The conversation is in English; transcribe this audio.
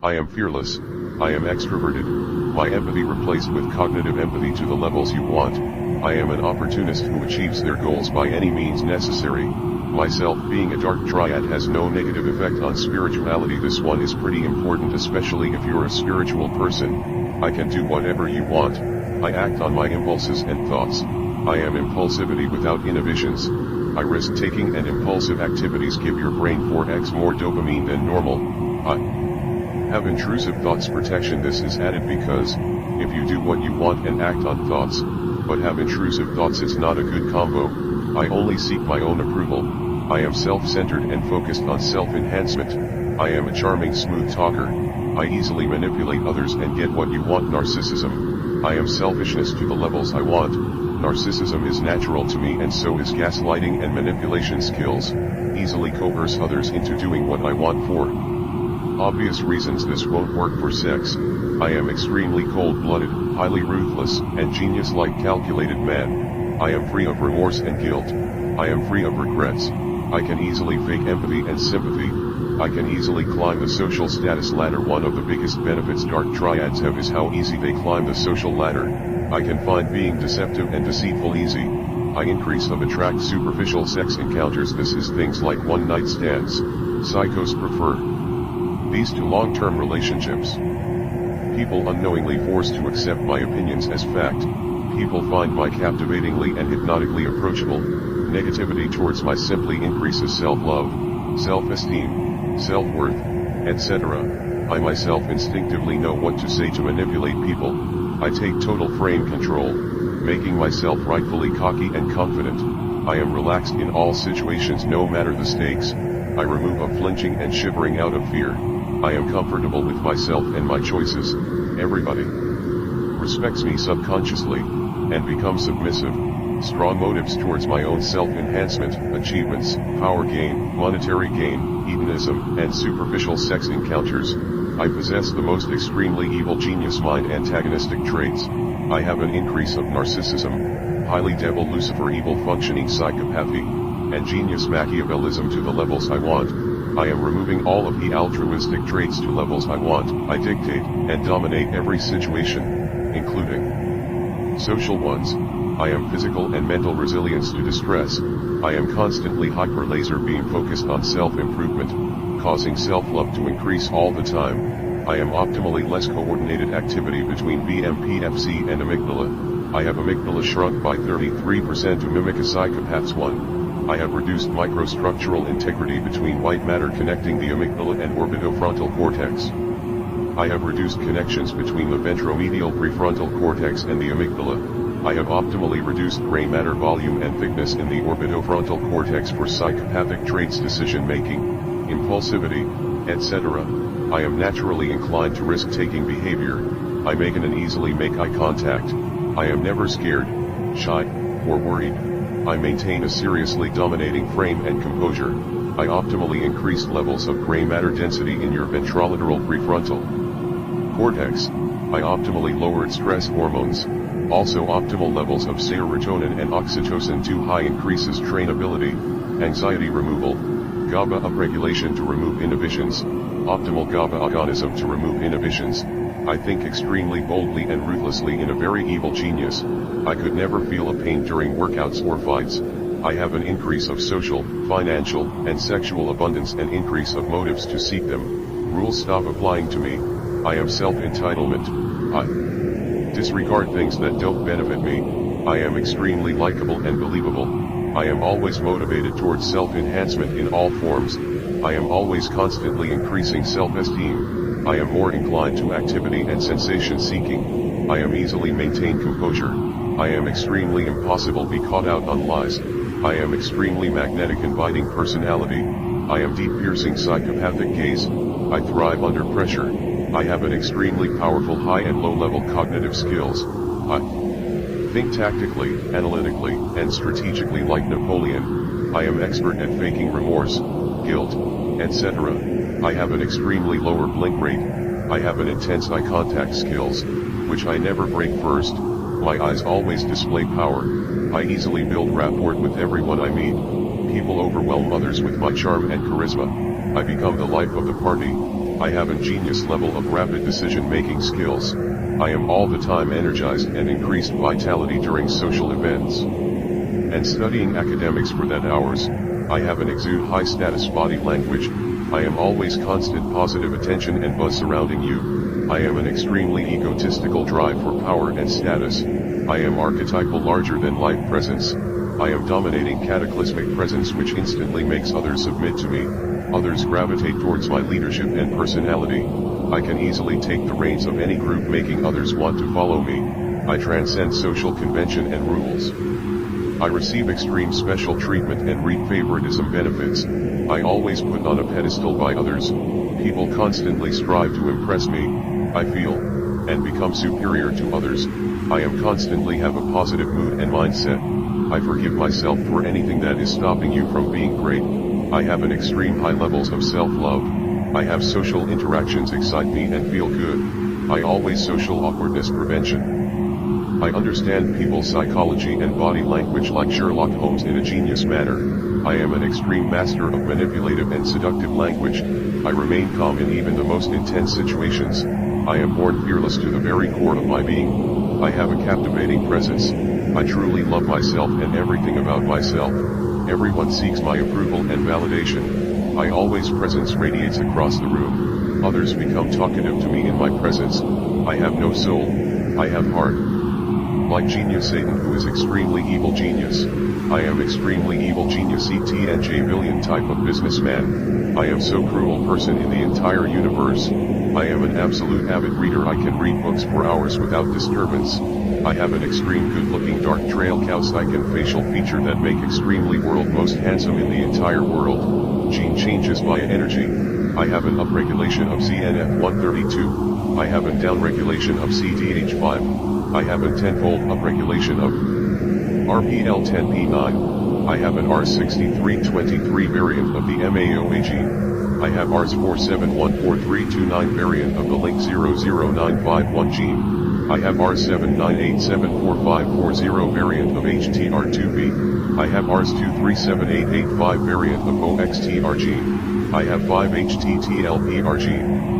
I am fearless. I am extroverted. My empathy replaced with cognitive empathy to the levels you want. I am an opportunist who achieves their goals by any means necessary. Myself being a dark triad has no negative effect on spirituality. This one is pretty important, especially if you're a spiritual person. I can do whatever you want. I act on my impulses and thoughts. I am impulsivity without inhibitions. I risk-taking and impulsive activities give your brain 4x more dopamine than normal. I have intrusive thoughts protection. This is added because, if you do what you want and act on thoughts, but have intrusive thoughts, it's not a good combo. I only seek my own approval. I am self-centered and focused on self-enhancement. I am a charming smooth talker. I easily manipulate others and get what you want. Narcissism. I am selfishness to the levels I want. Narcissism is natural to me, and so is gaslighting and manipulation skills. Easily coerce others into doing what I want for obvious reasons. This won't work for sex. I am extremely cold-blooded, highly ruthless, and genius-like calculated man. I am free of remorse and guilt. I am free of regrets. I can easily fake empathy and sympathy. I can easily climb the social status ladder. One of the biggest benefits dark triads have is how easy they climb the social ladder. I can find being deceptive and deceitful easy. I increase of attract superficial sex encounters. This is things like one-night stands. Psychos prefer these to long-term relationships. People unknowingly forced to accept my opinions as fact. People find my captivatingly and hypnotically approachable. Negativity towards my simply increases self-love, self-esteem, self-worth, etc. I myself instinctively know what to say to manipulate people. I take total frame control, making myself rightfully cocky and confident. I am relaxed in all situations no matter the stakes. I remove a flinching and shivering out of fear. I am comfortable with myself and my choices. Everybody respects me subconsciously, and becomes submissive. Strong motives towards my own self-enhancement, achievements, power gain, monetary gain, hedonism, and superficial sex encounters. I possess the most extremely evil genius mind antagonistic traits. I have an increase of narcissism, highly devil Lucifer evil functioning psychopathy, and genius Machiavellism to the levels I want. I am removing all of the altruistic traits to levels I want. I dictate and dominate every situation, including social ones. I am physical and mental resilience to distress. I am constantly hyper laser beam focused on self-improvement, causing self-love to increase all the time. I am optimally less coordinated activity between BMPFC and amygdala. I have amygdala shrunk by 33% to mimic a psychopath's one. I have reduced microstructural integrity between white matter connecting the amygdala and orbitofrontal cortex. I have reduced connections between the ventromedial prefrontal cortex and the amygdala. I have optimally reduced gray matter volume and thickness in the orbitofrontal cortex for psychopathic traits, decision making, impulsivity, etc. I am naturally inclined to risk-taking behavior. I can easily make eye contact. I am never scared, shy, or worried. I maintain a seriously dominating frame and composure. I optimally increased levels of gray matter density in your ventrolateral prefrontal cortex. I optimally lowered stress hormones. Also optimal levels of serotonin and oxytocin. Too high increases trainability, anxiety removal, GABA upregulation to remove inhibitions, optimal GABA agonism to remove inhibitions. I think extremely boldly and ruthlessly in a very evil genius. I could never feel a pain during workouts or fights. I have an increase of social, financial, and sexual abundance and increase of motives to seek them. Rules stop applying to me. I am self-entitlement. I disregard things that don't benefit me. I am extremely likable and believable. I am always motivated towards self-enhancement in all forms. I am always constantly increasing self-esteem. I am more inclined to activity and sensation-seeking. I am easily maintain composure. I am extremely impossible be caught out on lies. I am extremely magnetic inviting personality. I am deep piercing psychopathic gaze. I thrive under pressure. I have an extremely powerful high and low level cognitive skills. I think tactically, analytically, and strategically like Napoleon. I am expert at faking remorse, guilt, etc. I have an extremely lower blink rate. I have an intense eye contact skills, which I never break first. My eyes always display power. I easily build rapport with everyone I meet. People overwhelm others with my charm and charisma. I become the life of the party. I have a genius level of rapid decision-making skills. I am all the time energized and increased vitality during social events. And studying academics for that hours, I have an exude high-status body language. I am always constant positive attention and buzz surrounding you. I am an extremely egotistical drive for power and status. I am archetypal larger-than-life presence. I am dominating cataclysmic presence which instantly makes others submit to me. Others gravitate towards my leadership and personality. I can easily take the reins of any group making others want to follow me. I transcend social convention and rules. I receive extreme special treatment and reap favoritism benefits. I always put on a pedestal by others. People constantly strive to impress me. I feel and become superior to others. I am constantly have a positive mood and mindset. I forgive myself for anything that is stopping you from being great. I have an extreme high levels of self-love. I have social interactions excite me and feel good. I always social awkwardness prevention. I understand people's psychology and body language like Sherlock Holmes in a genius manner. I am an extreme master of manipulative and seductive language. I remain calm in even the most intense situations. I am born fearless to the very core of my being. I have a captivating presence. I truly love myself and everything about myself. Everyone seeks my approval and validation. I always presence radiates across the room. Others become talkative to me in my presence. I have no soul. I have heart. Like genius Satan who is extremely evil genius. I am extremely evil genius ETNJ billion type of businessman. I am so cruel person in the entire universe. I am an absolute avid reader. I can read books for hours without disturbance. I have an extreme good looking dark trail cow psych and facial feature that make extremely world most handsome in the entire world. Gene changes via energy. I have an upregulation of ZNF132. I have a downregulation of CDH5. I have a tenfold upregulation of RPL10P9. I have an R6323 variant of the MAOA gene. I have Rs471439 variant of the Link 00951 gene. I have R79874540 variant of HTR2B. I have Rs237885 variant of OXTR gene. I have 5-HTTLPR gene.